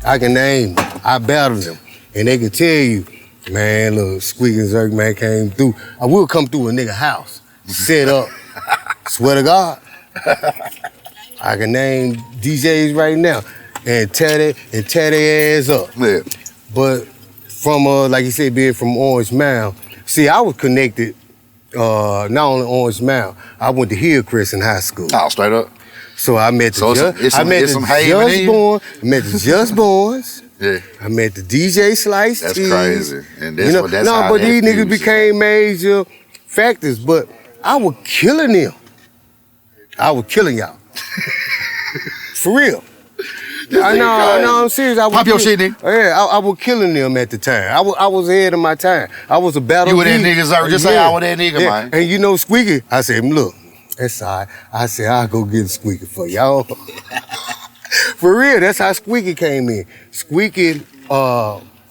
I can name them. I battled them. And they can tell you, man, look, Squeeky and Zirk, man, came through. I will come through a nigga house, set up. Swear to God. I can name DJs right now and tear their ass up. Yeah. But from, like you said, being from Orange Mound, see, I was connected, not only Orange Mound, I went to Hillcrest in high school. Oh, straight up. So I met the Just Borns. Yeah. I met the DJ Slice. That's T's. crazy. And that's but these niggas became major factors, but I was killing them. I was killing y'all. For real. I know, I'm serious. Pop your shit, nigga. Yeah, I was killing them at the time. I was ahead of my time. I was a battle. You were that nigga, Zirk. Just say I was that nigga, man. And you know, Squeeky, I said, look, that's all right. I said, I'll go get Squeeky for y'all. For real, that's how Squeeky came in. Squeeky,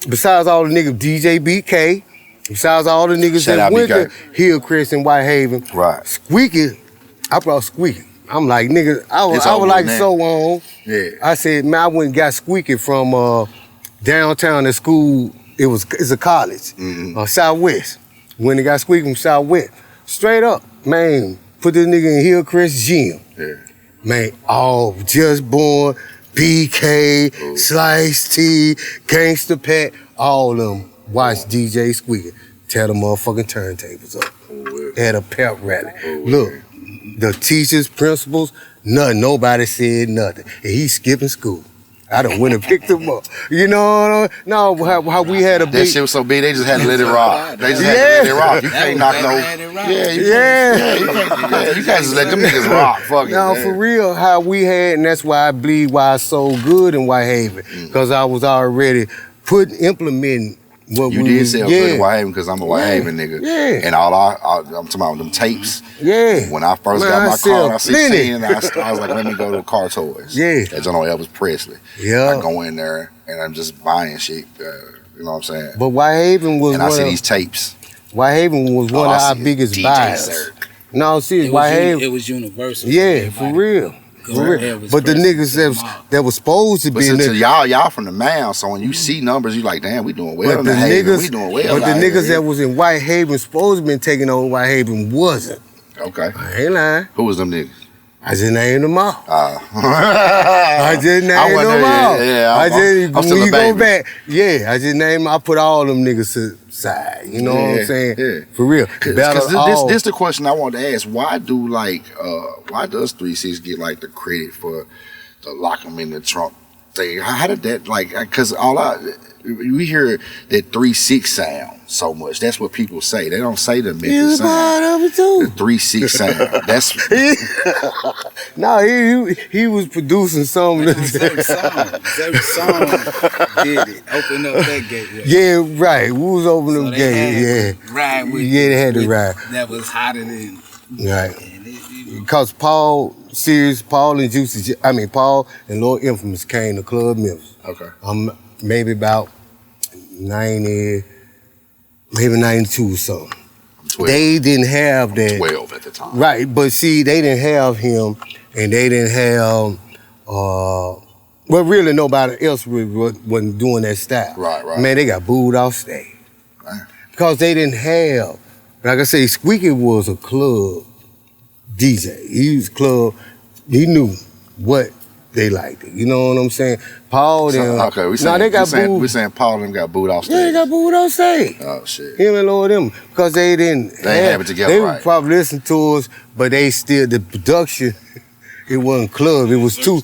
besides all the niggas, DJ BK, besides all the niggas that went to Hillcrest and Whitehaven, right. Squeeky, I brought Squeeky. I'm like, nigga, I was like so on. Yeah. I said, man, I went and got Squeeky from downtown at school. It's a college, Southwest. Went and got Squeeky from Southwest. Straight up, man, put this nigga in Hillcrest gym. Yeah. Man, all Just Born, BK, Slice T, Gangsta Pat, all of them watch DJ Squeeky tear the motherfucking turntables up at a pep rally. Look, the teachers, principals, nobody said nothing. And he's skipping school. I done went and picked him up. You know, how we had a big... That shit was so big, they just had to let it rock. They just had to let it rock. You can't knock no... You can't just let them niggas rock. Fuck it. No, for real, how we had, and that's why I believe why I so good in Whitehaven, because I was already implementing what you did sell good in Whitehaven because I'm a Whitehaven nigga. Yeah. And I'm talking about them tapes. Yeah. When I first got my car, I was 16, I was like, let me go to Car Toys. Yeah. That's on Elvis Presley. Yeah. I go in there and I'm just buying shit. You know what I'm saying? But Whitehaven was and I see these tapes. Whitehaven was one of our biggest DJ buyers. Zirk. No, see, Whitehaven. It was universal. Yeah, for real. But the niggas that was supposed to be in there. Y'all from the mound, so when you see numbers, you like, damn, we doing well in the Haven. We doing well. But the niggas that was in Whitehaven supposed to been taking over Whitehaven wasn't. Okay. I ain't lying. Who was them niggas? I just named them all. I just named them all. Yeah, I'm still when a you baby. go back, I just named. I put all them niggas to the side. You know what I'm saying? Yeah. For real. Because this the question I wanted to ask. Why does 3 6 get like the credit for the lock them in the trunk thing? How did that because we hear that 3 6 sound so much. That's what people say. They don't say the Memphis sound. Part of it too. The 3 6 sound. That's no, he was producing some of the song did it. Open up that gate. Yeah, right. We was opening up gate. Ride with they had to ride. That was hotter than right. Because Paul and Juicy, Paul and Lord Infamous came to Club Memphis. Okay. Maybe about 90, maybe 92 or something. 12. They didn't have that. 12 at the time. Right, but see, they didn't have him, and they didn't have, really nobody else wasn't doing that style. Right. Man, they got booed off stage. Right. Because they didn't have, like I say, Squeeky was a club DJ. He was club, he knew what they liked it. You know what I'm saying? Paul them. Okay, we saying Paul them got booed off stage. Yeah, they got booed off stage. Oh shit. Him and Lord them. Because they didn't have it together. They right. would probably listen to us, but they still the production, it wasn't club. It was too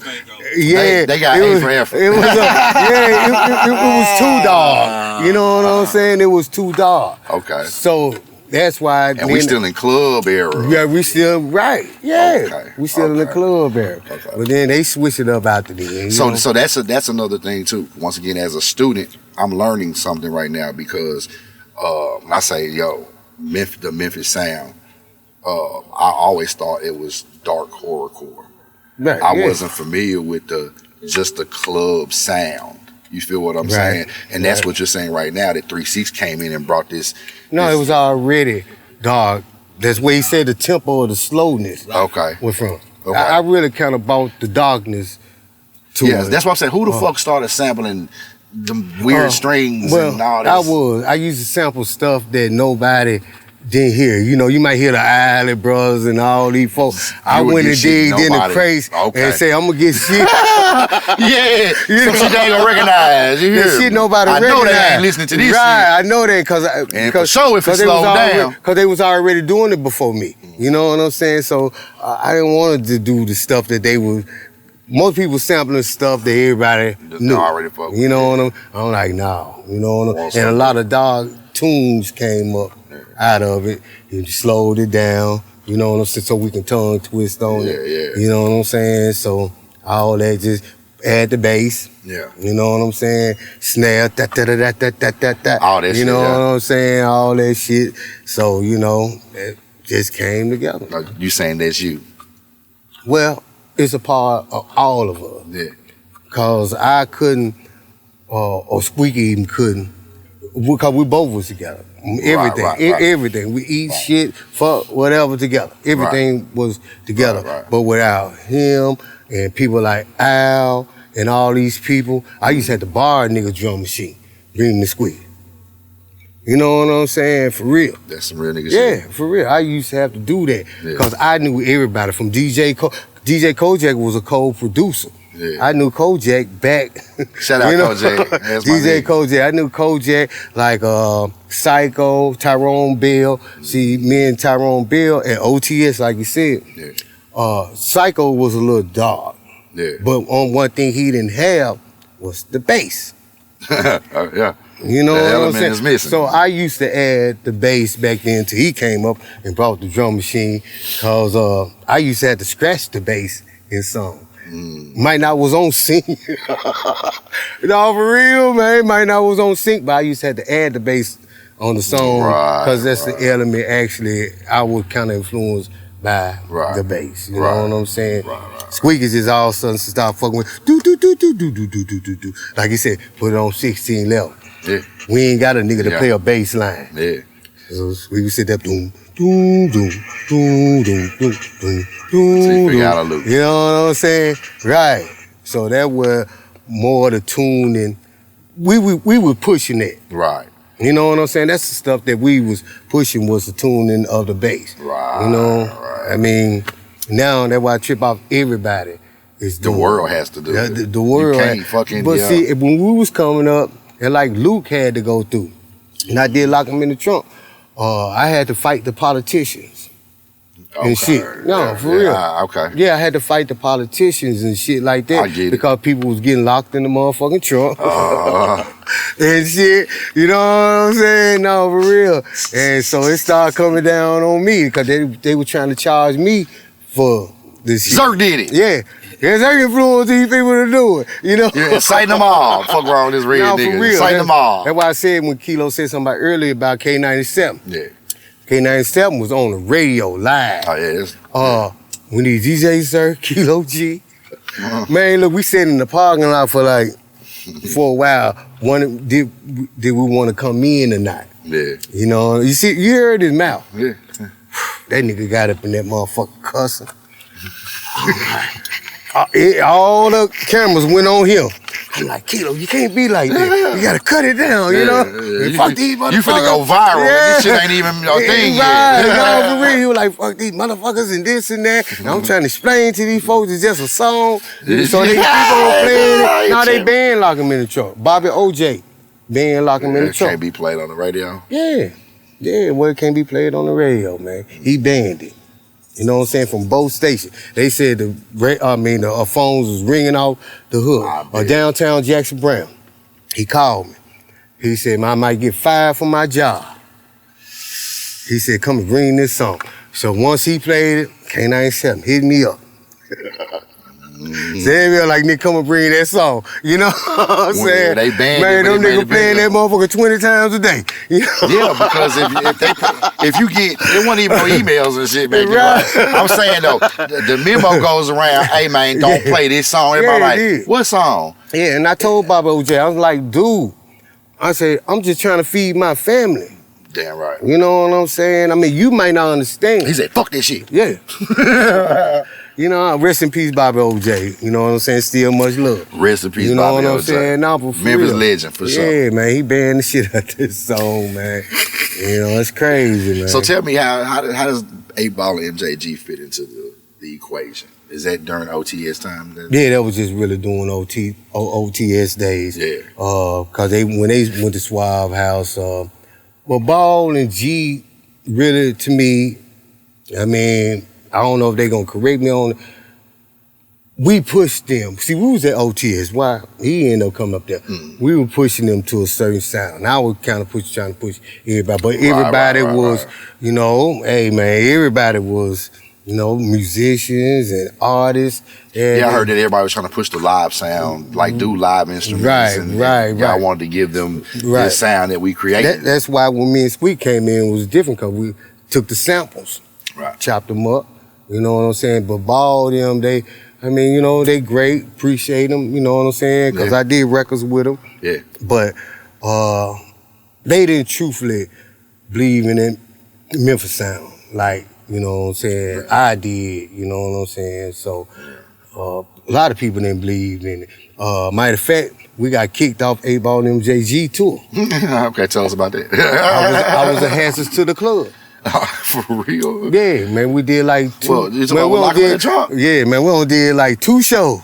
they got A for effort. It was it was too dark. You know what I'm saying? It was too dark. Okay. So that's why. And we still in club era. Yeah, we still right. Yeah, okay. We still in the club era. Okay. But then they switch it up after the end. So that's another thing too. Once again, as a student, I'm learning something right now because when I say the Memphis sound, I always thought it was dark horrorcore. Right, I wasn't familiar with just the club sound. You feel what I'm saying? And that's what you're saying right now, that 3 6 came in and brought this. No, it was already dark. That's where he said the tempo of the slowness went from. Okay. I really kind of brought the darkness Yes, that's what I'm saying. Who the fuck started sampling the weird strings and all this? I used to sample stuff that nobody didn't hear. You know, you might hear the Alley Brothers and all these folks. I went and digged in the crates and said, I'm gonna get shit. Yeah, some shit they ain't gonna recognize. You hear? Shit nobody recognize. I know they ain't listening to this shit. Right, I know that because if it slowed down. Because they was already doing it before me. You know what I'm saying? So I didn't want to do the stuff that they would. Most people sampling stuff that everybody knew. Already fuck with. You know what I'm like, no. You know what I'm saying? And a lot of dog tunes came up out of it. You slowed it down. You know what I'm saying? So we can tongue twist on it. Yeah. You know what I'm saying? So all that, just add the bass. Yeah. You know what I'm saying? Snare, da. All that shit. You know what I'm saying? All that shit. So, you know, it just came together. You saying that's you? Well, it's a part of all of us. Yeah. Cause I couldn't, or Squeeky even couldn't, because we both was together. Everything, everything. We eat shit, fuck, whatever together. Everything was together. But without him and people like Al and all these people, I used to have to borrow a nigga drum machine, bring the Squeaky. You know what I'm saying? For real. That's some real nigga shit. Yeah, for real. I used to have to do that because I knew everybody from DJ Kojak was a co-producer. Yeah. I knew Kojak back. Shout out Kojak. DJ Kojak. I knew Kojak like Psycho, Tyrone Bill. See, me and Tyrone Bill at OTS, like you said. Yeah. Psycho was a little dark. Yeah. But on one thing he didn't have was the bass. Yeah. You know what I'm saying? Is missing. So I used to add the bass back then till he came up and brought the drum machine, cause I used to have to scratch the bass in song. Might not was on sync. No, for real, man. Might not was on sync, but I used to have to add the bass on the song, cause that's the element actually I was kind of influenced by the bass. You know what I'm saying? Squeaky just all of a sudden start fucking with do. Like he said, put it on 16 level. Yeah. We ain't got a nigga to play a bass line. Yeah. So we would sit there doom. So you figure out a loop. You know what I'm saying? Right. So that was more the tune and we were pushing it. Right. You know what I'm saying? That's the stuff that we was pushing was the tuning of the bass. Right. You know? I mean, now that's why I trip off everybody. Is the world has to do it. The world. You can't fucking, but see, when we was coming up, and like Luke had to go through, and I did lock him in the trunk, I had to fight the politicians and shit. No, for real. Okay. Yeah, I had to fight the politicians and shit like that. I get it. Because people was getting locked in the motherfucking trunk. And shit, you know what I'm saying? No, for real. And so it started coming down on me because they were trying to charge me for this shit. Zirk did it. Yeah. Because they influence these people to do it, you know? Yeah, cite them all. Fuck around with this red nigga. For real. Cite them all. That's why I said when Kilo said something earlier about K97. Yeah. K97 was on the radio live. Oh, yeah. We need DJ Sir, Kilo G. Man, look, we sat in the parking lot for a while. Did we want to come in or not? Yeah. You know, you heard his mouth. Yeah. That nigga got up in that motherfucker cussing. All the cameras went on him. I'm like, Kilo, you can't be like that. You gotta cut it down, you know? Fuck these motherfuckers. You finna go viral. This shit ain't even a thing yet. No, for real. He was like, fuck these motherfuckers and this and that. And I'm trying to explain to these folks it's just a song. So they keep on playing it. Now they banned Lock 'em in the Trunk. Bobby OJ banned Lock 'em in the Trunk. It can't be played on the radio. Yeah. Yeah, well, it can't be played on the radio, man. He banned it. You know what I'm saying? From both stations. They said the phones was ringing off the hook. Downtown Jackson Brown. He called me. He said, I might get fired from my job. He said, come and bring this song. So once he played it, K97 hit me up. Said, like, nigga, come and bring that song. You know what I'm saying? They banned Man, them niggas playing that motherfucker 20 times a day. You know? Yeah, because if you get, there wasn't even no emails and shit back then. Right. I'm saying, though, the memo goes around, hey, man, don't play this song. Everybody like, what song? Yeah, and I told Bobby OJ, I was like, dude, I said, I'm just trying to feed my family. Damn right. You know what I'm saying? I mean, you might not understand. He said, fuck that shit. Yeah. You know, rest in peace, Bobby OJ. You know what I'm saying? Still much love. Rest in peace, You know Bobby what I'm OJ. saying? Nah, but for Memphis real. legend, for sure. Yeah, man, he banned the shit out this song, man. You know, it's crazy, man. So tell me, how does 8 Ball and MJG fit into the equation? Is that during OTS time? Yeah, that was just really doing OTS days. Yeah. Cause when they went to Suave House, but Ball and G really, to me, I mean, I don't know if they gonna correct me on it. We pushed them. See, we was at OTS. Why? He ended up coming up there. We were pushing them to a certain sound. I was kind of trying to push everybody, but everybody was, you know, hey man, everybody was, you know, musicians and artists. And I heard that everybody was trying to push the live sound, like do live instruments. Right. Y'all wanted to give them the sound that we created. That's why when me and Squeak came in, it was different because we took the samples, chopped them up. You know what I'm saying? But Ball them, they great. Appreciate them. You know what I'm saying? Because I did records with them. Yeah. But they didn't truthfully believe in it, Memphis sound. Like, you know what I'm saying? I did. You know what I'm saying? So a lot of people didn't believe in it. Matter of fact, we got kicked off 8 Ball and MJG tour. Okay, tell us about that. I was a Hansons to the club. For real? Yeah, man, we did like 2. Well, you talking about Locking in the Trunk? Yeah, man, we only did like 2 shows.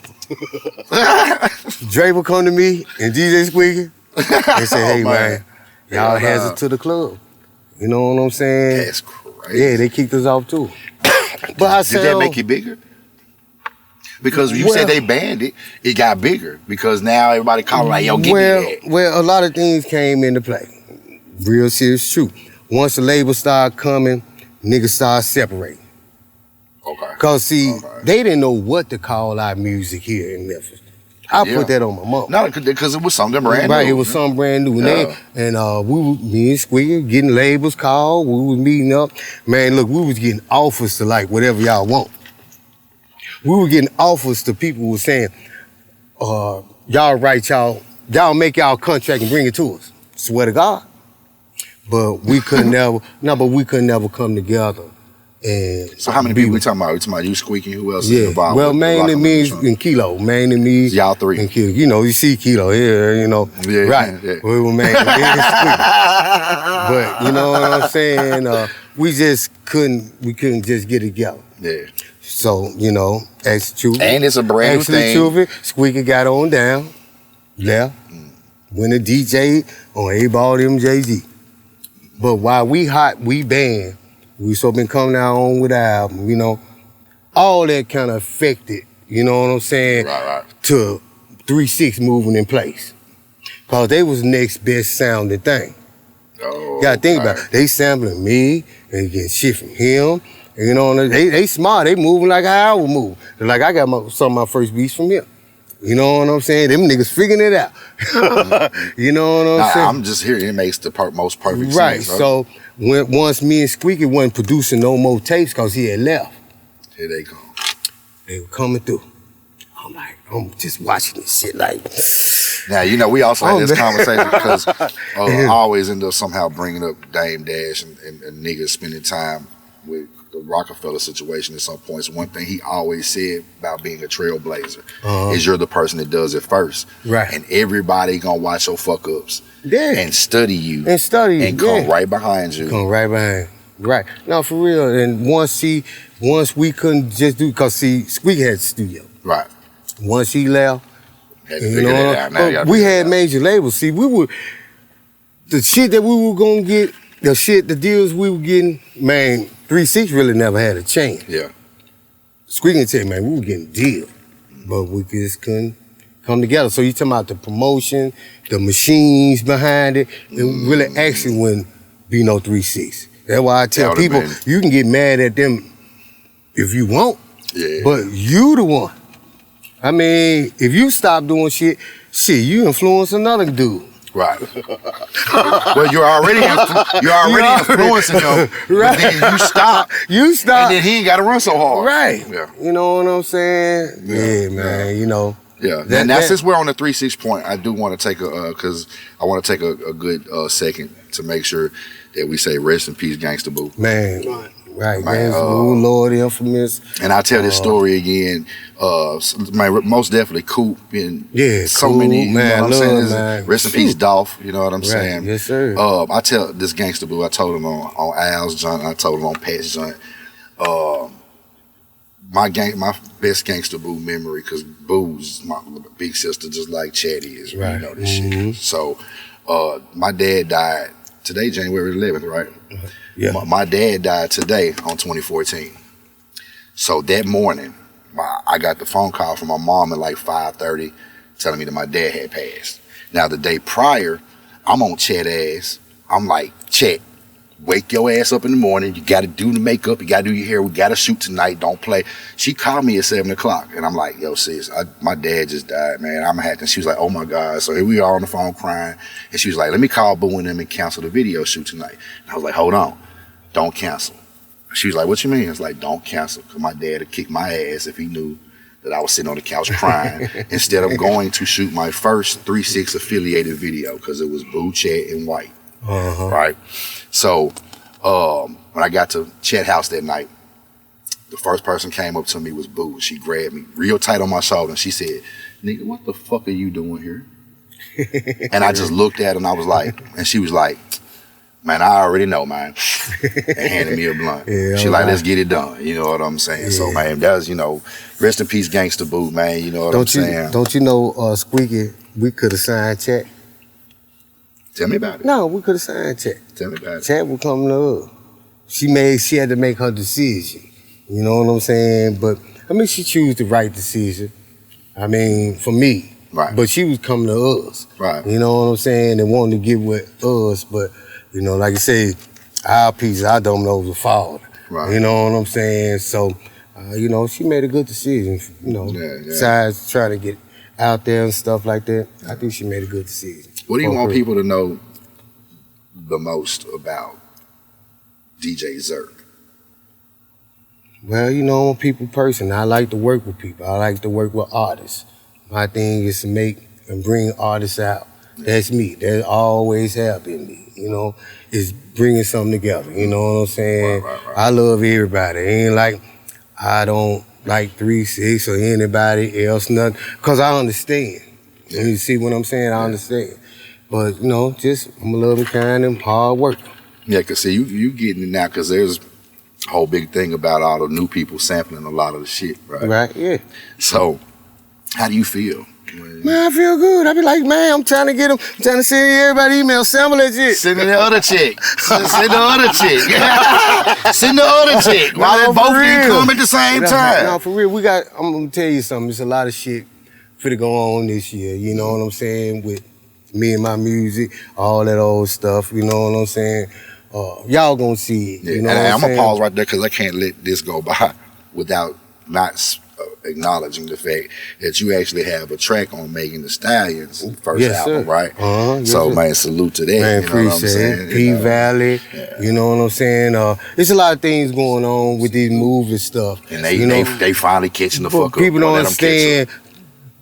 Dre would come to me and DJ Squeeky and say, hey, man, y'all Hansons to the club. You know what I'm saying? That's crazy. Yeah, they kicked us off too. But did that make it bigger? Because you said they banned it, it got bigger. Because now everybody calling like, yo, give me that. Well, a lot of things came into play. Real serious truth. Once the label started coming, niggas started separating. Okay. Cause see, they didn't know what to call our music here in Memphis. I put that on my mom. No, because it was something brand new. Right, it was something brand new. Me and Squeaky getting labels called, we was meeting up. Man, look, we was getting offers to like whatever y'all want. We were getting offers to people who were saying, y'all make y'all contract and bring it to us. Swear to God. But we could never, come together. And so how many people we talking about? We talking about you, Squeaky, who else is involved? Well, mainly me and Kilo. Mainly me. Y'all 3. And Kilo. You know, you see Kilo here, you know. Yeah, right. Yeah. We were mainly me and Squeaky. But you know what I'm saying? We couldn't just get it together. Yeah. So, you know, that's the truth. And it's a brand new thing. Truth, Squeaky got on down, left, went to DJ on 8 Ball MJG. But while we hot, we banned. We so been coming out on with the album, you know. All that kind of affected, you know what I'm saying, to 3-6 moving in place. Cause they was the next best sounding thing. Oh, gotta think about it. They sampling me and getting shit from him. And, you know, they smart, they moving like how I would move. Like I got some of my first beats from him. You know what I'm saying? Them niggas figuring it out. You know what I'm saying? I'm just hearing it makes the most perfect sense. Right, so once me and Squeaky wasn't producing no more tapes because he had left. Here they come. They were coming through. I'm just watching this shit like. Now, you know, we also had this conversation because I always end up somehow bringing up Dame Dash and niggas spending time with the Rockefeller situation at some points. One thing he always said about being a trailblazer is you're the person that does it first. Right. And everybody gonna watch your fuck ups. Yeah. And study you. And come right behind you. Come right behind. Right. No, for real. And once we couldn't just do, cause see, Squeak had the studio. Right. Once he left, had to figure that out. We had major labels. See, the shit that we were gonna get, the deals we were getting, man, 3-6 really never had a chance. Yeah. Squeak can tell you, man, we were getting deals, but we just couldn't come together. So you talking about the promotion, the machines behind it, it really actually wouldn't be no 3-6. That's why I tell people, you can get mad at them if you want, but you the one. I mean, if you stop doing shit, you influence another dude. Right. Well, you're already influencing him. Right. But then you stop. And then he ain't got to run so hard. Right. Yeah. You know what I'm saying? Yeah, man. You know. Yeah. Now, since we're on the 3-6 point, I do want to take because I want to take a good second to make sure that we say rest in peace, Gangsta Boo. Man, Right, Gangsta Boo, Lord Infamous. And I'll tell this story again. Most definitely Coop and so cool, many. Man, you know what I'm saying? Man. Rest in peace, Dolph. You know what I'm saying? Yes, sir. I tell this Gangsta Boo. I told him on Al's joint. I told him on Pat's joint. My best Gangsta Boo memory, because Boo's my big sister, just like Chatty is. Right. You know this shit. So my dad died today, January 11th, right? Yeah. My dad died today on 2014. So that morning, I got the phone call from my mom at like 5:30 telling me that my dad had passed. Now, the day prior, I'm on Chat ass. I'm like, Chat, wake your ass up in the morning. You got to do the makeup. You got to do your hair. We got to shoot tonight. Don't play. She called me at 7 o'clock. And I'm like, yo, sis, my dad just died, man. I'm happy. She was like, oh, my God. So here we are on the phone crying. And she was like, let me call Boo and them and cancel the video shoot tonight. And I was like, hold on. Don't cancel. She was like, what you mean? I was like, don't cancel. Because my dad would kick my ass if he knew that I was sitting on the couch crying instead of going to shoot my first 3-6 affiliated video, because it was Boo, Chat, and White. Right? So when I got to Chat house that night, the first person came up to me was Boo. She grabbed me real tight on my shoulder and she said, nigga, what the fuck are you doing here? And I just looked at her and I was like, and she was like, man, I already know, man. And handed me a blunt. She like, let's get it done. You know what I'm saying? So, man, that was, rest in peace, Gangsta Boo, man. You know what I'm saying? Don't you know, Squeaky, we could have signed Chat. Tell me about it. No, we could have signed Chat. Tell me about it. Chat would come to us. She had to make her decision. You know what I'm saying? But, I mean, she chose the right decision. I mean, for me. Right. But she was coming to us. Right. You know what I'm saying? And wanting to get with us, but like you say, our piece, our dominoes will fall. Right. You know what I'm saying? So, she made a good decision. Besides trying to get out there and stuff like that, I think she made a good decision. What do you want people to know the most about DJ Zirk? Well, I'm a people person. I like to work with people. I like to work with artists. My thing is to make and bring artists out. That's me. That always have been me. Is bringing something together. You know what I'm saying? Right. I love everybody. It ain't like I don't like 3-6 or anybody else, nothing. Because I understand. Yeah. You see what I'm saying? I understand. But, just I'm a loving, kind, and hard worker. Yeah, because see, you getting it now, because there's a whole big thing about all the new people sampling a lot of the shit, right? Right, yeah. So, how do you feel? Man, I feel good. I be like, man, I'm trying to get them. I'm trying to send everybody email, sample that shit. Send the other chick. Send the other chick. Send the other chick. Why they both didn't come at the same time? No, for real. I'm going to tell you something. There's a lot of shit finna go on this year. You know what I'm saying? With me and my music, all that old stuff. You know what I'm saying? Y'all gonna see it. You know what I'm going to pause right there, because I can't let this go by without not acknowledging the fact that you actually have a track on Megan Thee Stallion's first album, right? So, man, salute to that. Man, you know what I'm saying? P-Valley, you know what I'm saying? There's a lot of things going on with these movie stuff. And they finally catching the fuck up. People don't understand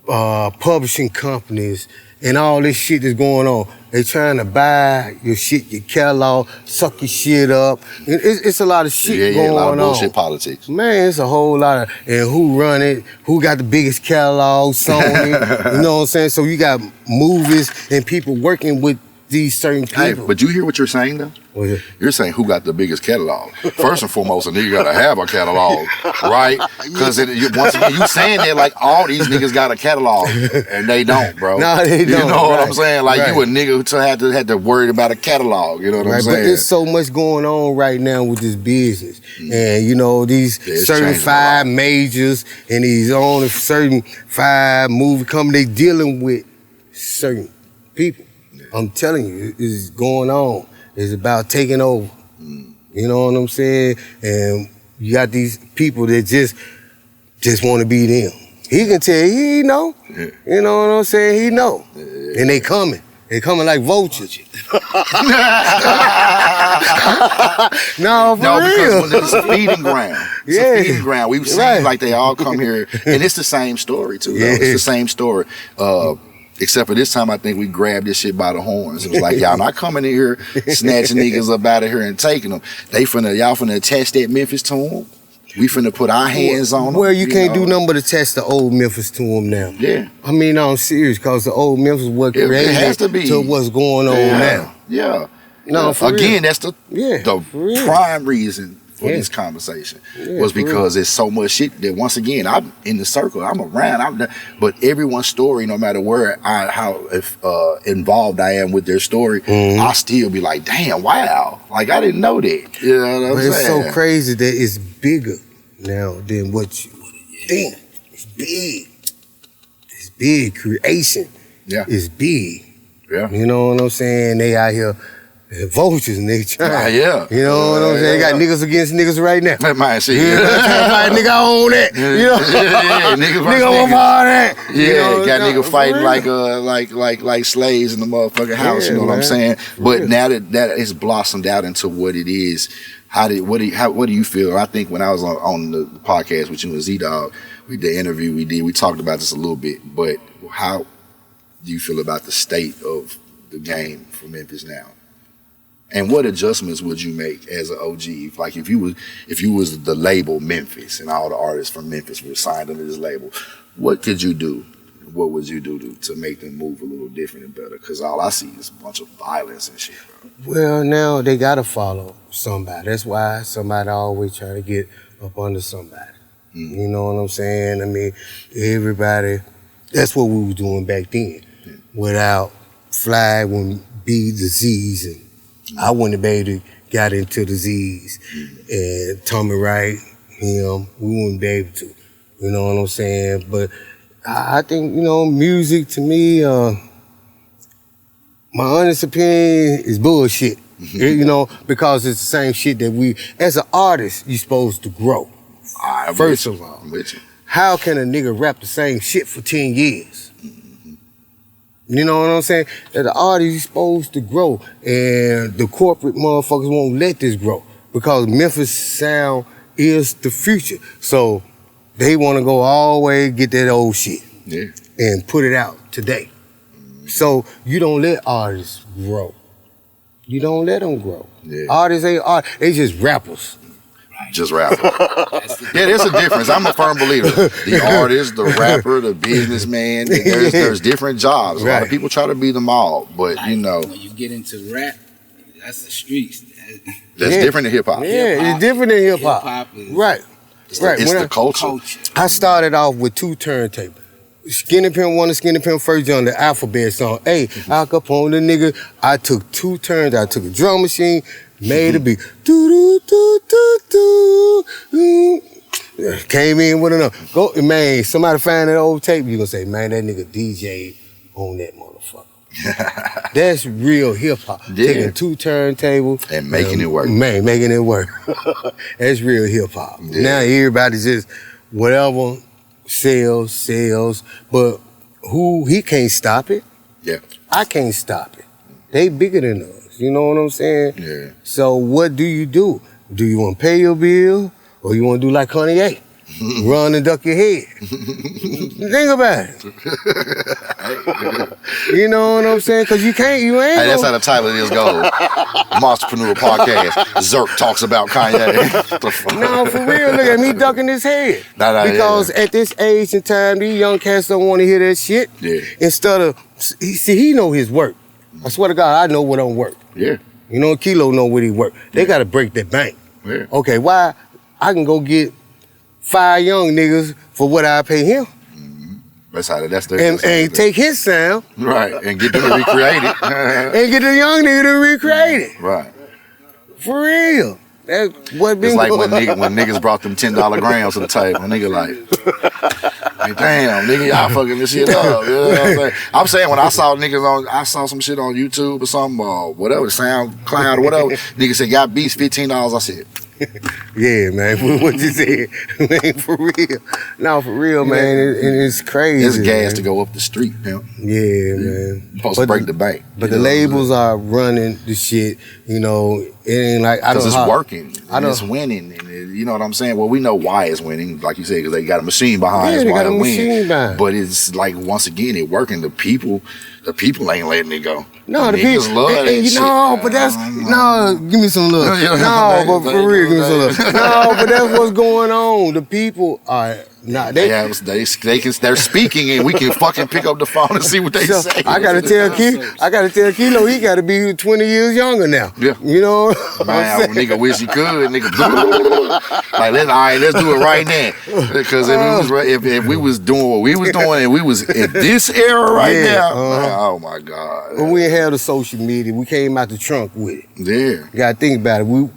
publishing companies and all this shit that's going on. They trying to buy your shit, your catalog, suck your shit up. It's a lot of shit going on. A lot of bullshit politics. Man, it's a whole lot of, and who run it, who got the biggest catalog, Sony, you know what I'm saying? So you got movies and people working with these certain people. Hey, but you hear what you're saying, though? You're saying who got the biggest catalog. First and foremost, a nigga gotta have a catalog, right? Because once again, you saying that like all these niggas got a catalog, and they don't, bro. No, they don't. You know what I'm saying? Like you a nigga who had to worry about a catalog. You know what I'm saying? But there's so much going on right now with this business, and these certain 5 majors and these only certain 5 movie companies, they dealing with certain people. I'm telling you, it's going on. It's about taking over. You know what I'm saying? And you got these people that just want to be them. He can tell you, he know. Yeah. You know what I'm saying? He know. Yeah. And they coming. They coming like vultures. No, for real. Because it's a feeding ground. It's a feeding ground. We've seen like they all come here. And it's the same story, too. Yeah. It's the same story. Except for this time, I think we grabbed this shit by the horns. It was like, y'all not coming in here snatching niggas up out of here and taking them. Y'all finna attach that Memphis to them. We finna put our hands on them. Well, you can't do nothing but attach the old Memphis to them now. Yeah. I mean, I'm serious, because the old Memphis was created it has to be. To what's going on now. Yeah. No, for again, real. that's the prime reason for this conversation was because there's so much shit that, once again, I'm in the circle, I'm around, but everyone's story, no matter how involved I am with their story, I'll still be like, damn, wow, like I didn't know that. You know what I'm saying? It's so crazy that it's bigger now than what you think. It's big. It's big. Creation is big. Yeah. You know what I'm saying? They out here. Vultures and they trying. Yeah. You know what I'm saying? They got niggas against niggas right now. That might see. Like, nigga, I own that. You know? Nigga want all that. Yeah, you know, got niggas fighting like slaves in the motherfucking house, you know what I'm saying? But now that it's blossomed out into what it is, what do you feel? I think when I was on the podcast with you and Z-Dog, the interview we talked about this a little bit, but how do you feel about the state of the game for Memphis now? And what adjustments would you make as an OG? Like if you was the label Memphis and all the artists from Memphis were signed under this label, what could you do? What would you do to make them move a little different and better? Because all I see is a bunch of violence and shit, bro. Well, now they gotta follow somebody. That's why somebody always try to get up under somebody. You know what I'm saying? I mean, everybody. That's what we were doing back then. Without Fly, when be the Z's and I wouldn't have been able to got into the Z's and Tommy Wright, him, we wouldn't be able to. You know what I'm saying? But I think, music to me, my honest opinion is bullshit. Because it's the same shit that as an artist, you're supposed to grow. First of all, how can a nigga rap the same shit for 10 years? You know what I'm saying? That the artist is supposed to grow, and the corporate motherfuckers won't let this grow because Memphis sound is the future. So they want to go all the way get that old shit and put it out today. So you don't let artists grow. You don't let them grow. Artists ain't art. They just rappers. Just rapper. There's a difference. I'm a firm believer. The artist, the rapper, the businessman, there's different jobs. A lot of people try to be them all, but when you get into rap, that's the streets. That's different than hip hop. Yeah, it's different than hip hop. Right. It's the culture. I started off with 2 turntables. Skinny Pimp 1 and Skinny Pimp First on the alphabet song. Hey, I Capone the nigga. I took 2 turns. I took a drum machine, made a beat. Came in with another. Go, man, somebody find that old tape, you gonna say, man, that nigga DJ on that motherfucker. That's real hip hop. Taking 2 turntables and making it work. Man, making it work. That's real hip hop. Now everybody's just whatever sells, but he can't stop it. Yeah. I can't stop it. They bigger than us. You know what I'm saying? Yeah. So what do? Do you want to pay your bill, or you want to do like Kanye? Run and duck your head. Think about it. You know what I'm saying? Because you ain't. Hey, that's how the title of this goes. Monsterpreneur podcast. Zirk talks about Kanye. No, for real. Look at me ducking his head. Because at this age and time, these young cats don't want to hear that shit. Yeah. Instead of, he know his work. I swear to God, I know what don't work. Yeah. You know, Kilo know what he work. They got to break that bank. Yeah. Okay, why? I can go get 5 young niggas for what I pay him. That's their and take his sound. Right, and get them to recreate it. And get the young nigga to recreate it. Right. For real. That's what been It's like when niggas brought them $10 grams to the table. A nigga like damn, nigga, y'all fucking this shit up. You know what I'm saying? I'm saying when I saw some shit on YouTube or something, whatever, SoundCloud or whatever, nigga said, got beats $15. I said, yeah, man. What you said, man, for real. No, for real, man. It's crazy. It's gas man. to go up the street, man. Yeah, man. You're supposed to break the bank. But the labels are running the shit. You know, it ain't like because it's working. It's winning, and you know what I'm saying? Well, we know why it's winning, like you said, because they got a machine behind Yeah, it. they Why got a it machine win. behind. But it's like, once again, it working. The people ain't letting it go. No, the niggas people, love that shit. no, but that's no. Give me some love. No, but for real, give me some love. No, but that's what's going on. The people are not. They're speaking, and we can fucking pick up the phone and see what they So, say. I gotta tell Kilo he gotta be 20 years younger now. Yeah. You know? Man, nigga wish he could, nigga. Like, let's do it right now. Because if we was doing what we was doing and we was in this era right now, man, oh my God. When we had the social media, we came out the trunk with it. Yeah. You gotta think about it. We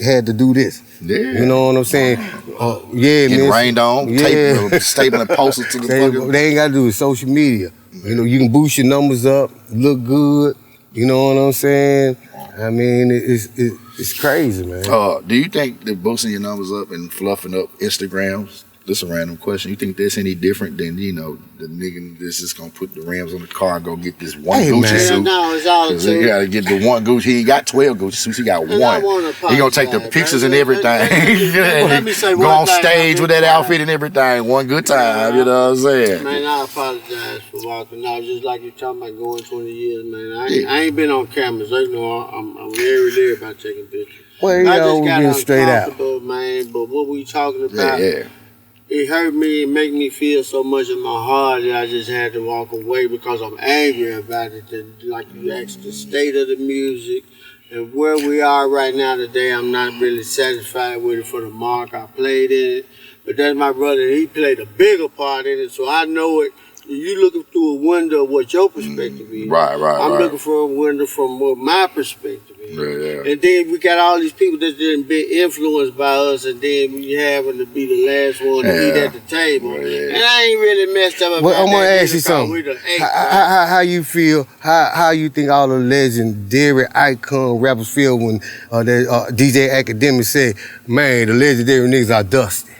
had to do this. Yeah. You know what I'm saying? Yeah, Getting man. rained on, stapling posters to the fucking... They ain't gotta do it. Social media. You know, you can boost your numbers up, look good. You know what I'm saying? I mean, it's crazy, man. Do you think that boosting your numbers up and fluffing up Instagrams, this is a random question, you think that's any different than, you know, the nigga that's just gonna put the rims on the car and go get this one Gucci suit? No, it's all Cause he gotta get the one Gucci. He ain't got 12 Gucci suits, he got one. He gonna take the pictures and everything. Let me say go on stage with that outfit and everything. One good time, you know what I'm saying? Man, I apologize for walking out. Just like you talking about going 20 years, man. I ain't been on cameras. You know, I'm very leery about taking pictures. Well, you know, we getting straight out. Man, but what we talking about? Yeah. It hurt me and make me feel so much in my heart that I just had to walk away because I'm angry about it. And like you asked, the state of the music and where we are right now today, I'm not really satisfied with it for the mark I played in it. But that's my brother. He played a bigger part in it, so I know it. You looking through a window of what your perspective is. Right. I'm looking for a window from what my perspective is. Yeah. And then we got all these people that's been influenced by us, and then we happen to be the last one to eat at the table. And I ain't really messed up about Well, I'm gonna that ask you something. How you feel? How you think all the legendary icon rappers feel when DJ Academic said, "Man, the legendary niggas are dusty."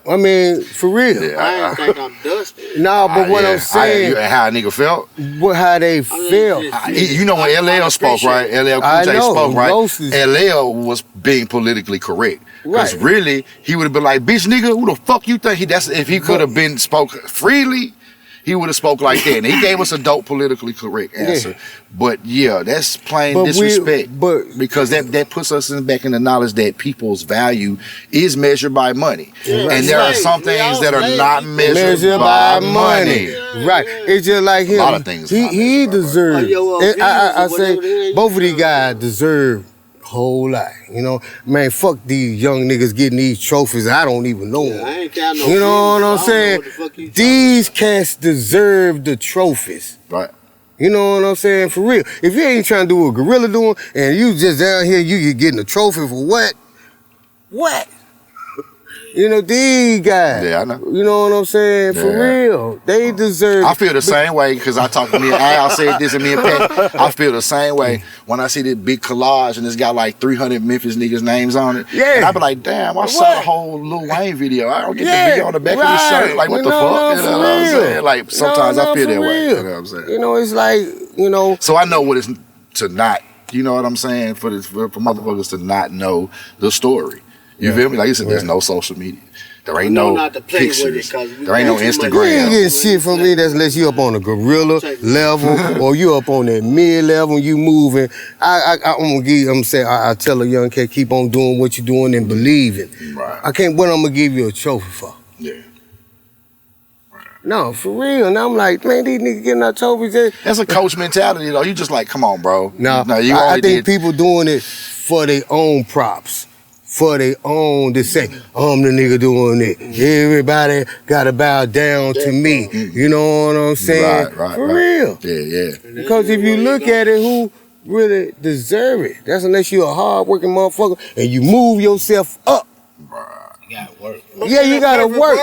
I mean, for real. Yeah, I ain't think I'm dusty. No, but what I'm saying, how a nigga felt. How they felt. You know when LL spoke, right? LL Cool J spoke, right? LL was being politically correct. Because really, he would have been like, "Bitch, nigga, who the fuck you think he?" That's if he could have been spoke freely. He would have spoke like that. And he gave us a dope politically correct answer. Yeah. But yeah, that's plain disrespect. Because that puts us back in the knowledge that people's value is measured by money. Yeah. And there are some things that are not measured by money. Right. It's just like him. A lot of things. He deserves. I say both of these guys deserve whole lot, you know, man. Fuck these young niggas getting these trophies. I don't even know them. I ain't got no you know what I'm saying? These cats deserve the trophies, right? You know what I'm saying? For real. If you ain't trying to do what Gorilla doing, and you just down here, you getting a trophy for what? What? You know, these guys. Yeah, I know. You know what I'm saying? For real. They deserve. I feel the same way because I talked to me and Al said this and me and Pat. I feel the same way when I see this big collage and it's got like 300 Memphis niggas' names on it. Yeah. And I be like, damn, I saw the whole Lil Wayne video. I don't get the video on the back of the shirt. Like, what the fuck? You know what I'm saying? Like, sometimes I feel that way. You know what I'm saying? You know, it's like, you know. So I know what it's to not, you know what I'm saying? For motherfuckers to not know the story. You feel me? Like you said, there's no social media. There ain't no pictures. There ain't no Instagram. You ain't getting shit from me that's unless you up on a gorilla level or you up on that mid level and you moving. I'm gonna give. I'm saying I tell a young cat keep on doing what you're doing and believing. Right. I can't. What I'm gonna give you a trophy for? Yeah. No, for real. And I'm like, man, these niggas getting our trophies. That's a coach mentality though. You just like, come on, bro. No, I think people doing it for their own props. For their own to say, I'm the nigga doing it. Everybody gotta bow down to me. You know what I'm saying? Right. For real. Yeah. Because if you look at it, who really deserve it? That's unless you're a hard-working motherfucker and you move yourself up. You gotta work. Yeah, you gotta work.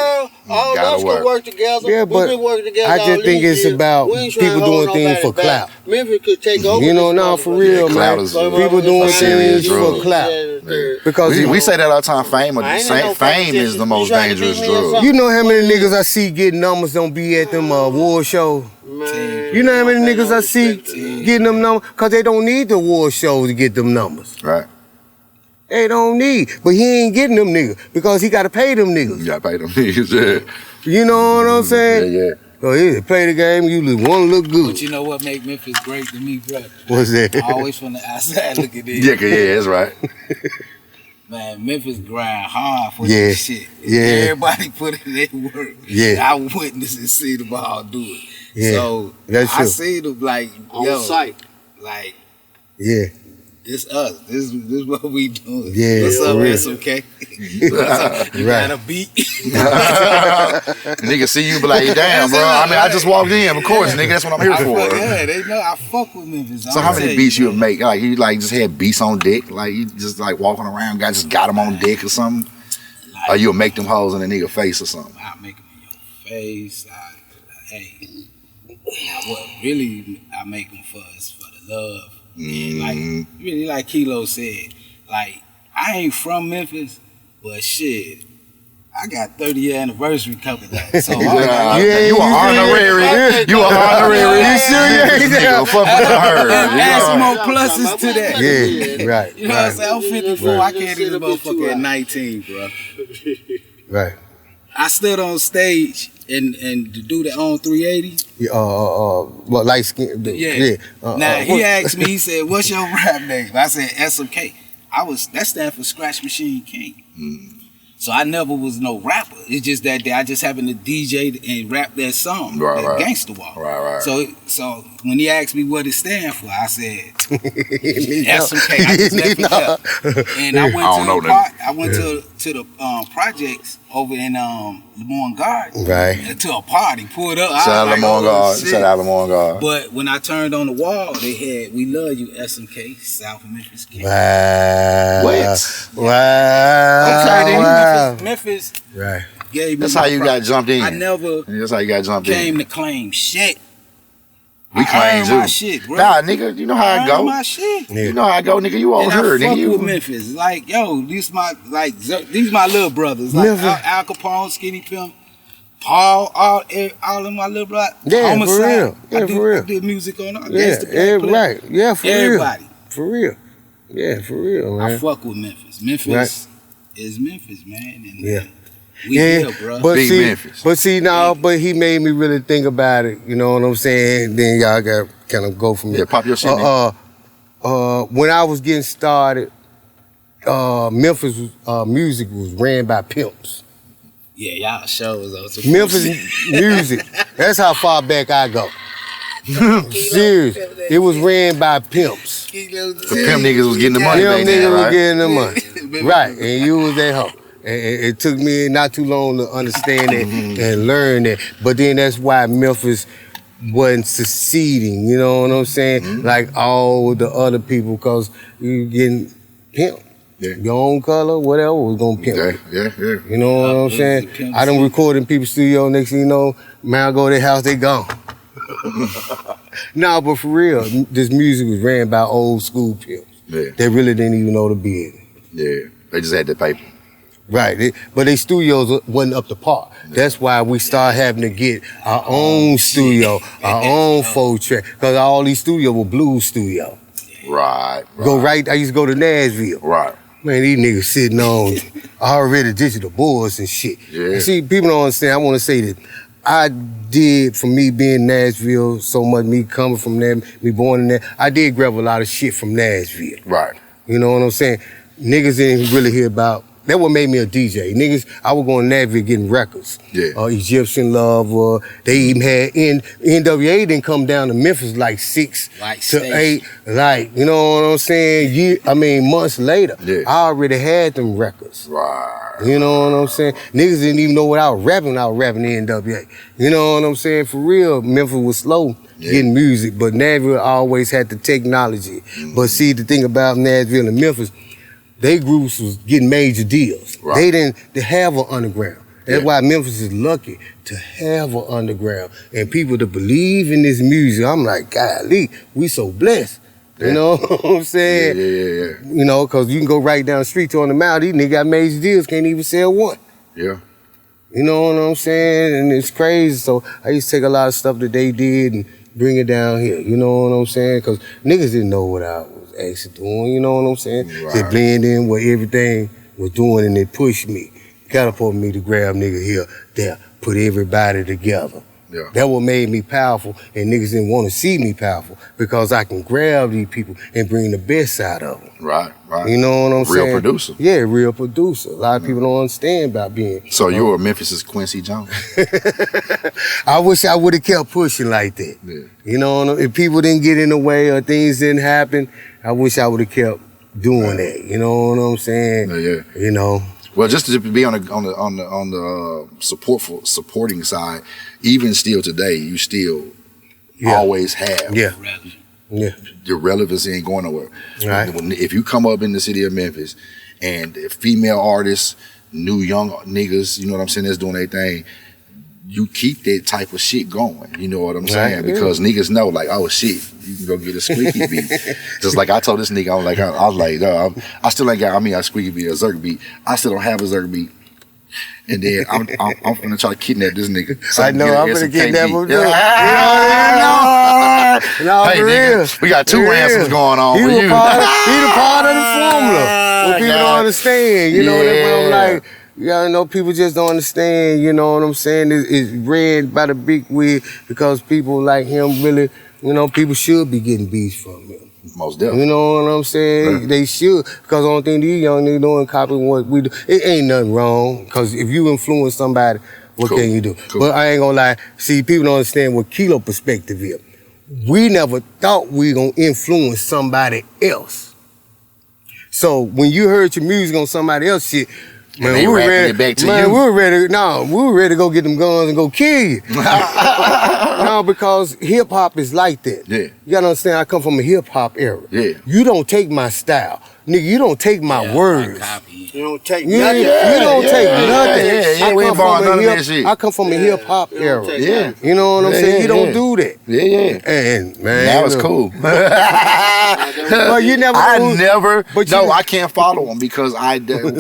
All of us can work together. Yeah, but I just think it's about people doing things for clout. Memphis could take over. You know, no, for real, man. People doing things for clout. Because we say that all the time. Fame is the most dangerous drug. You know how many niggas I see getting numbers don't be at them award shows? You know how many niggas I see getting them numbers? Because they don't need the award shows to get them numbers. Right. They don't need. But he ain't getting them niggas because he got to pay them niggas. You gotta pay them niggas, yeah. You know what I'm saying? Yeah. So he play the game, you want to look good. But you know what make Memphis great to me, bro? What's that? Always from the outside looking in. Yeah, that's right. Man, Memphis grind hard for Yeah. this shit. Yeah. Everybody put in their work. Yeah. I witnessed and see the ball do it. Yeah. So That's I true. see them like, On yo, site. like, Yeah. this us. This what we doing. Yeah, What's for up, real. SMK? What's up? You Right. got a beat? Nigga see you, be like, damn, bro. I mean, I just walked in. Of course, nigga. That's what I'm here for. Yeah, they know I fuck with Memphis. So how many beats you would make? Like you like just had beats on deck? Like you just like walking around, guys just got them on deck or something? Or you'll make them hoes in a nigga face or something? I make them in your face. Hey, now what really I make them for is for the love. And like really, like Kilo said, like I ain't from Memphis, but shit, I got 30-year anniversary coming up. So You are honorary. You are honorary. You sure you ain't there? Fuck with the herd. add some You know? more pluses to that. Yeah, right. You know what I'm saying? I'm 54. Right. I came to this motherfucker at 19, bro. Right. I stood on stage and to do the on 380. Yeah, what, light skin? Yeah. Now he what- asked me. He said, "What's your rap name?" I said, "SMK." That stand for Scratch Machine King. So I never was no rapper. It's just that I just happened to DJ and rap that song, that Gangsta Walk. Right. So when he asked me what it stand for, I said SMK. SMK. I just left it up. And I went to the projects over in Lamont Garden. Right. To a party, pulled up. Shout out Lamont Garden. shit. Shout out Lamont Garden. But when I turned on the wall, they had "We Love You" SMK, South Memphis King. Wow. What? Wow. Okay, then. Wow. Memphis Right. gave me That's how you my got props. jumped in. I never That's how you got jumped came in. to claim shit. We I claim earned too. my shit, bro. Nah, nigga, you know how I I earned go. my shit. You know how I go, nigga. You over And here, I fuck nigga. with Memphis. Like, yo, these my little brothers. Like Memphis. Al Capone, Skinny Pimp, Paul, all of my little brothers. Yeah, for Homicide. real. Yeah, for real. I did music on all. Yeah, right. Yeah, for Everybody. real. For real. Yeah, for real, man. I fuck with Memphis. Memphis is Memphis, man. And Yeah. we here, bro. But Big see, Memphis. but he made me really think about it. You know what I'm saying? Then y'all got kind of go from there. Yeah, pop your shit, man. When I was getting started, Memphis music was ran by pimps. Yeah, y'all shows though. So Memphis music. That's how far back I go. Serious. It was ran by pimps. The pimp niggas was getting the money Them back then, niggas was right? getting the money. Right. And you was that hoe. And it took me not too long to understand it and learn it. But then that's why Memphis wasn't succeeding, you know what I'm saying? Like all the other people, because you getting pimp. Yeah. Your own color, whatever, was gonna pimp. Yeah. You know what I'm saying? Pimp I done C. record in people's studio, next thing you know, man, I go to their house, they gone. Nah, but for real, this music was ran by old school pimps. Yeah. They really didn't even know the business. Yeah. They just had the paper. Right, but they studios wasn't up to par. That's why we started having to get our own studio, our own 4-track, because all these studios were blues studio. Right. I used to go to Nashville. Right. Man, these niggas sitting on already digital boards and shit. Yeah. You see, people don't understand. I want to say that I did, for me being in Nashville so much, me coming from there, me born in there, I did grab a lot of shit from Nashville. Right. You know what I'm saying? Niggas didn't really hear about. That what made me a DJ. Niggas, I was going to Nashville getting records. Yeah. Egyptian Love. They even had NWA didn't come down to Memphis like 6 to 8. Like, you know what I'm saying? Months later. Yeah. I already had them records. Right. You know what I'm saying? Niggas didn't even know what I was rapping NWA. You know what I'm saying? For real, Memphis was slow getting music, but Nashville always had the technology. But see, the thing about Nashville and Memphis, they groups was getting major deals. Right. They have an underground. That's why Memphis is lucky to have an underground and people to believe in this music. I'm like, golly, we so blessed. You know what I'm saying? Yeah. You know, because you can go right down the street to on the mouth, these niggas got major deals, can't even sell one. Yeah. You know what I'm saying? And it's crazy. So I used to take a lot of stuff that they did and bring it down here. You know what I'm saying? Because niggas didn't know what I was was actually doing, you know what I'm saying? Right. They blend in what everything was doing and it pushed me, catapulted me to grab nigga here, there, put everybody together. Yeah. That what made me powerful, and niggas didn't want to see me powerful because I can grab these people and bring the best out of them. Right. You know what I'm saying? Real producer. Yeah, real producer. A lot of people don't understand about being. So you were Memphis's Quincy Jones. I wish I would have kept pushing like that. Yeah. You know, if people didn't get in the way or things didn't happen, I wish I would have kept doing that. You know what I'm saying? Yeah. You know. Well, just to be on the supporting side, even still today, you still always have. Yeah. Your relevancy ain't going nowhere. Right. If you come up in the city of Memphis and female artists, new young niggas, you know what I'm saying, that's doing their thing, you keep that type of shit going. You know what I'm saying? Right. Because niggas know, like, oh shit, you can go get a Squeeky beat. Just like I told this nigga, I was like, I still ain't got, a Squeeky beat, a Zirk beat. I still don't have a Zirk beat. And then I'm gonna try to kidnap this nigga. So I know, I'm gonna kidnap him too. No, hey, nigga, we got two ransoms going on. He the part of the formula. What people don't understand, you know, that's what I'm like. Yeah, you know, people just don't understand, you know what I'm saying? It's red by the big wig because people like him really, you know, people should be getting beats from him. Most definitely. You know what I'm saying? Right. They should, because the only thing these young niggas doing copying what we do, it ain't nothing wrong, because if you influence somebody, what can you do? But I ain't gonna lie, see, people don't understand what Kilo perspective is. We never thought we gonna influence somebody else. So when you heard your music on somebody else shit, man, we were ready. We were ready to go get them guns and go kill you. No, because hip hop is like that. Yeah. You gotta understand, I come from a hip hop era. Yeah. You don't take my style. Nigga, you don't take my words. You don't take nothing. You don't take nothing. Yeah, we ain't borrowing none of that shit. I come from a hip hop era. Yeah. You know what I'm saying? You don't do that. Yeah. And man, that was cool. Well, you never. I can't follow them because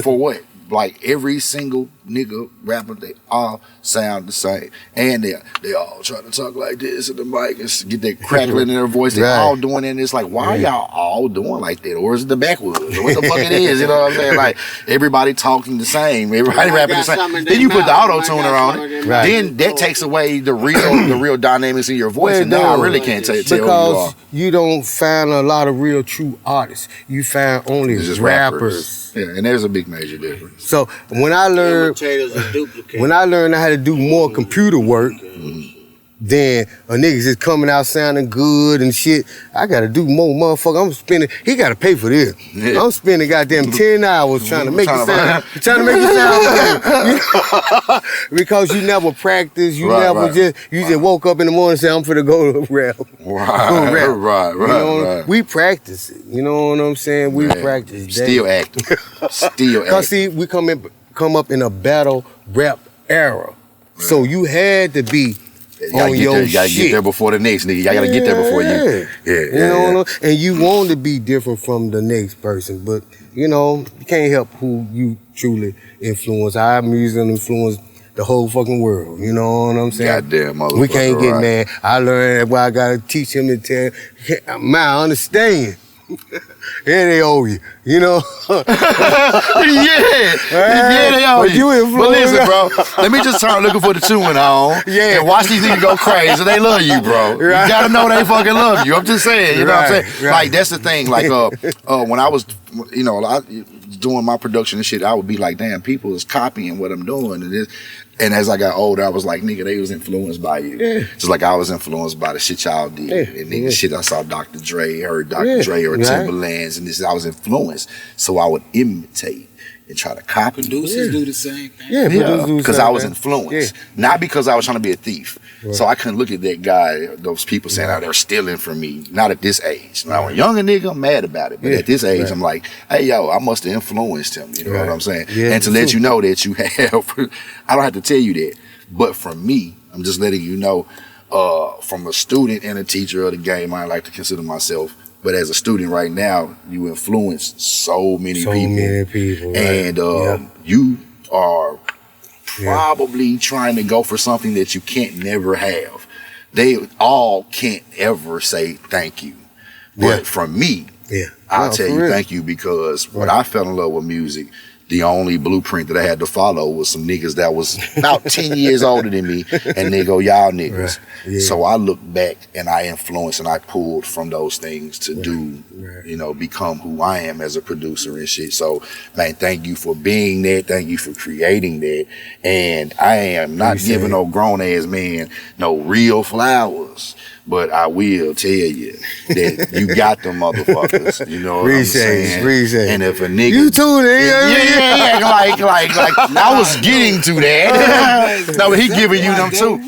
for what? Like every single nigga rapper, they all sound the same, and they all trying to talk like this at the mic and get that crackling in their voice. They all doing it. And it's like, why are y'all all doing like that? Or is it the backwoods? Or what the fuck it is? You know what I'm saying? Like everybody talking the same, everybody rapping the same. Then you put the auto tuner on it. Right. Then that takes away the real dynamics in your voice. And now I really can't tell who you are. Because you don't find a lot of real true artists. You find only rappers. Yeah, and there's a big major difference. So when I learned how to do more computer work, then a nigga just coming out sounding good and shit, I gotta do more, motherfucker. I'm spending, he gotta pay for this. Yeah. I'm spending goddamn 10 hours trying to make it sound good. You know? Because you never practice, you just woke up in the morning and said, I'm finna go to rap. Right. We practice it, you know what I'm saying? We practice that. Still active. Cause see, we come up in a battle rap era. So you had to be on your shit. You gotta get there before the next nigga. You gotta get there before you. You know, and you want to be different from the next person, but you know, you can't help who you truly influence. Our music influence the whole fucking world. You know what I'm saying? Goddamn motherfucker. We can't get mad. I learned that why I gotta teach him to tell. Man, I understand. Yeah, they owe you, you know? Yeah, they owe you. But listen, bro, let me just start looking for the chewing on and watch these niggas go crazy. They love you, bro. Right. You gotta know they fucking love you. I'm just saying, you know what I'm saying? Like, that's the thing. Like, when I was, you know, doing my production and shit, I would be like, damn, people is copying what I'm doing. And as I got older, I was like, nigga, they was influenced by you. Yeah. Just like I was influenced by the shit y'all did. Yeah. And nigga, shit I saw Dr. Dre, heard Dr. Dre or Timberlands, and this, I was influenced. So I would imitate and try to copy. Producers do the same thing. Yeah, because I was influenced. Not because I was trying to be a thief. Right. So I couldn't look at that guy, those people saying, oh, they're stealing from me. Not at this age. When I was a younger nigga, I'm mad about it. But at this age, I'm like, hey, yo, I must have influenced him. You know what I'm saying? Yeah, and to let you know that you have, I don't have to tell you that. But from me, I'm just letting you know, from a student and a teacher of the game, I like to consider myself. But as a student right now, you influence so many people. And you are probably trying to go for something that you can't never have. They all can't ever say thank you. But from me, Yeah. I'll tell you thank you, because when I fell in love with music, the only blueprint that I had to follow was some niggas that was about 10 years older than me, and they go, y'all niggas. Right. Yeah. So I looked back and I influenced and I pulled from those things to do, you know, become who I am as a producer and shit. So, man, thank you for being there. Thank you for creating that. And I am not giving no grown-ass man no real flowers. But I will tell you that you got them motherfuckers. You know what I'm saying? Appreciate. And if a nigga, you too, nigga. yeah, like I was getting to that. No, but he giving you them too.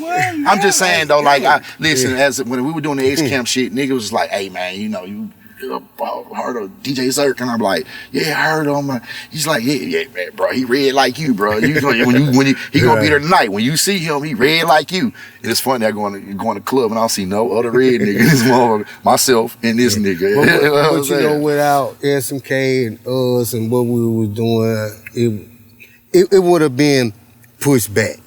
I'm just saying though, like, listen, as when we were doing the X Camp shit, nigga was like, hey man, you know, you heard of DJ Zirk? And I'm like, yeah, I heard of him. He's like, yeah, man, bro, he red like you, bro. He gonna be there tonight. When you see him, he red like you. And it's funny, I go in the club and I don't see no other red nigga. This motherfucker, myself and this nigga. But you know, without SMK and us and what we was doing, it would have been pushed back.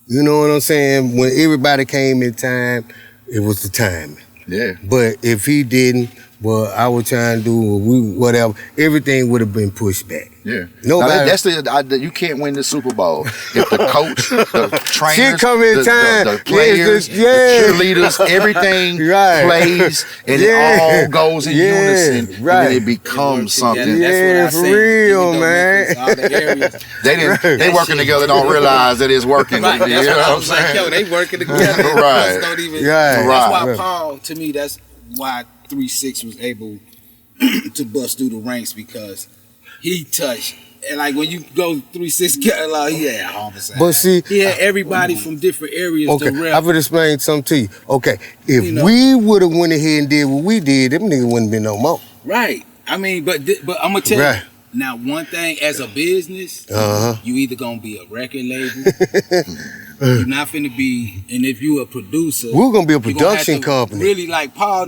You know what I'm saying? When everybody came in time, it was the timing. Yeah. But if he didn't, well, I was trying to do whatever, everything would have been pushed back. Yeah. Nobody. Now, that's you can't win the Super Bowl if the coach, the trainers, the players, the cheerleaders, everything plays and it all goes in unison. And then it becomes something. Yeah, for real, man. They working together, don't realize that it's working. Right. You know what I'm saying? Like, yo, they working together. Right. That's why Paul, to me, that's why 3-6 was able to bust through the ranks, because he touched, and like when you go 3-6 catalog, he had homicide. But see, he had everybody from different areas. Okay, to rep. I would explain something to you. Okay, if we would have went ahead and did what we did, them niggas wouldn't been no more. Right. I mean, but I'm gonna tell you. Now, one thing as a business, you either gonna be a record label, you're not finna be, and if you a producer, we're gonna be a production company. Really, like Paul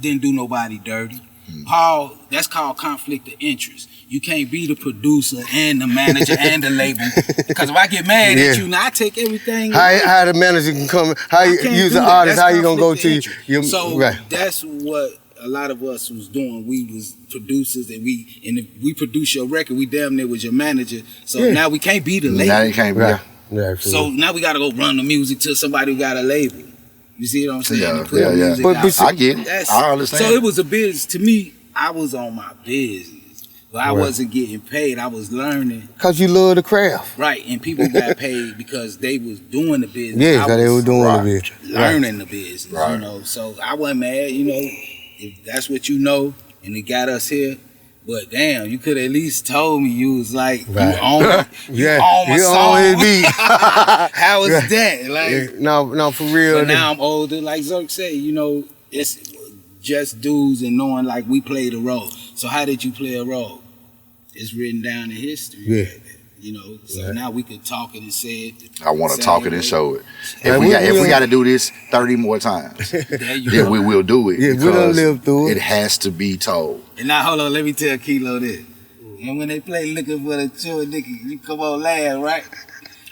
didn't do nobody dirty. Paul, that's called conflict of interest. You can't be the producer and the manager and the label, because if I get mad at you, now I take everything. How the manager can come? How you use the artist? How you gonna go to your? So that's what a lot of us was doing. We was producers, and if we produce your record, we damn near was your manager. So now we can't be the label. Now you can't be. So now we gotta go run the music to somebody who got a label. You see what I'm saying? Yeah. But I get it. I understand. So it was a business. To me, I was on my business, but I wasn't getting paid. I was learning. Cause you love the craft. Right, and people got paid because they was doing the business. Yeah, because they were doing the business. Learning the business, you know. So I wasn't mad, you know, if that's what you know, and it got us here. But damn, you could at least told me you was like, you own my song. His beat. How was that? Like, no, for real. But now I'm older, like Zirk said, you know, it's just dudes and knowing like we played a role. So how did you play a role? It's written down in history. Yeah. You know, so now we could talk it and say it. I want to talk it and show it. If we got to do this 30 more times, then we will do it. Yeah, we don't live through it. It has to be told. And now, hold on, let me tell Kilo this. And when they play Looking for the Chewin nigga, you come on laugh, right?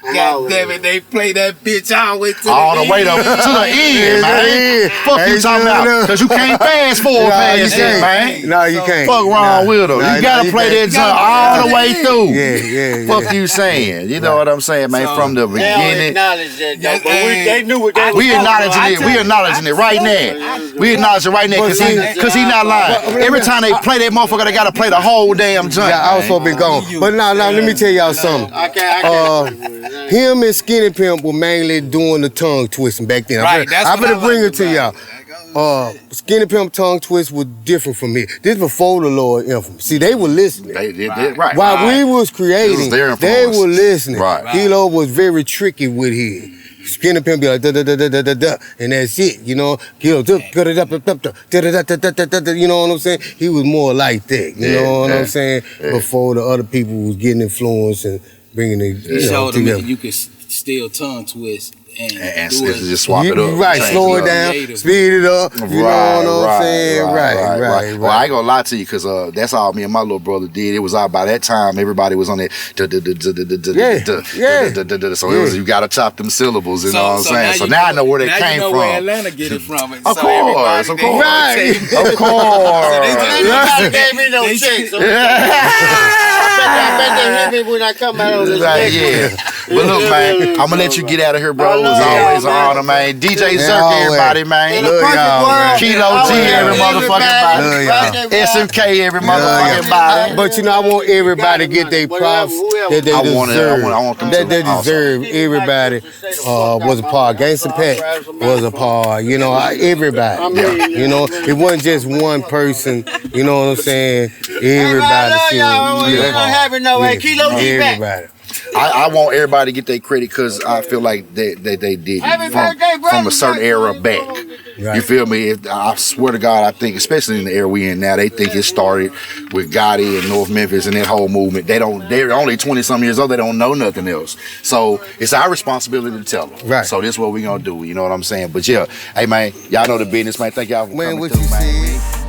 God damn it, they play that bitch all the way to the way to the end, man. Fuck you talking about? Because you can't fast forward past it, man. No, you can't. Fuck wrong with them. You gotta play that jump all the way through. Yeah. Fuck you saying? You know what I'm saying, man? From the beginning. They knew what they We acknowledging it. We acknowledging it right now. We acknowledge it right now because he not lying. Every time they play that motherfucker, they gotta play the whole damn jump. Yeah, I was supposed to be gone. But now, let me tell y'all something. Him and Skinny Pimp were mainly doing the tongue twisting back then. Right, I'm gonna bring it to y'all. Skinny Pimp tongue twist was different from me. This before the Lord infamous. See, they were listening. Right. While we was creating, they were listening. Right. Kilo was very tricky with his. Skinny Pimp be like da da da da da da da, and that's it. You know, Kilo you know what I'm saying? He was more like that. You know what I'm saying? Before the other people was getting influenced and bringing it together. You could still tongue twist and just swap it up. Right, slow it down, speed it up. You know what I'm saying? Right. Well, I ain't gonna lie to you, cause that's all me and my little brother did. It was all by that time. Everybody was on that. So it was you gotta chop them syllables. You know what I'm saying? So now I know where they came from. Where Atlanta get it from? Of course, of course, right. Of course. Nobody gave me no checks. I bet they hit me when I come out on this. Yeah. But look, man, I'm gonna let you get out of here, bro. It was always an honor, man. DJ Zirk, everybody, man. Look, y'all, Kilo G, every motherfucking body. SMK, every motherfucking body. But you know, I want everybody to get their props that they deserve. That they deserve. Everybody was a part. Gangsta Pet was a part. You know, everybody. You know, it wasn't just one person. You know what I'm saying? Everybody should. Everybody. I want everybody to get their credit because I feel like they did from a certain era back. Right. You feel me? I swear to God, I think, especially in the era we in now, they think it started with Gotti and North Memphis and that whole movement. They're only 20-some years old. They don't know nothing else. So it's our responsibility to tell them. Right. So this is what we gonna do. You know what I'm saying? But yeah, hey man, y'all know the business, man. Thank y'all for coming through, man.